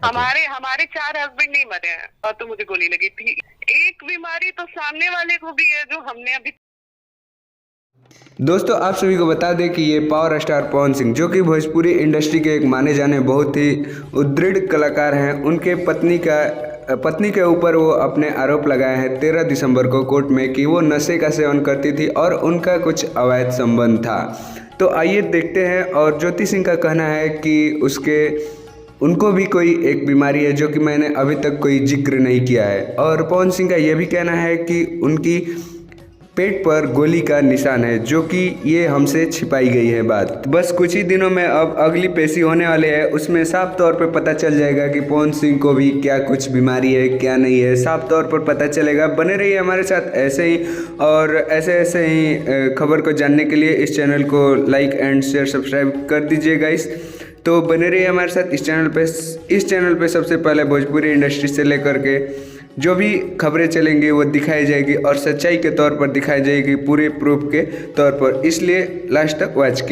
अच्छा। हमारे हमारे 4 हस्बैंड नहीं मरे हैं और तो मुझे गोली लगी थी। एक बीमारी तो सामने वाले को भी है जो हमने अभी। दोस्तों आप सभी को बता दें कि ये पावर स्टार पवन सिंह जो कि भोजपुरी इंडस्ट्री के एक माने जाने बहुत ही उद्दृढ़ कलाकार हैं, उनके पत्नी के ऊपर वो अपने आरोप लगाए हैं 13 दिसंबर को कोर्ट में कि वो नशे का सेवन करती थी और उनका कुछ अवैध संबंध था। तो आइए देखते हैं। और ज्योति सिंह का कहना है कि उनको भी कोई एक बीमारी है जो कि मैंने अभी तक कोई जिक्र नहीं किया है। और पवन सिंह का यह भी कहना है कि उनकी पेट पर गोली का निशान है जो कि ये हमसे छिपाई गई है बात। बस कुछ ही दिनों में अब अगली पेशी होने वाले हैं, उसमें साफ तौर पर पता चल जाएगा कि पवन सिंह को भी क्या कुछ बीमारी है क्या नहीं है, साफ तौर पर पता चलेगा। बने रहिए हमारे साथ ऐसे ही, और ऐसे ऐसे ही खबर को जानने के लिए इस चैनल को लाइक एंड शेयर सब्सक्राइब कर दीजिएगा। तो बने रहिए हमारे साथ इस चैनल पे सबसे पहले भोजपुरी इंडस्ट्री से लेकर के जो भी खबरें चलेंगी वो दिखाई जाएगी और सच्चाई के तौर पर दिखाई जाएगी, पूरे प्रूफ के तौर पर, इसलिए लास्ट तक वॉच कीजिए।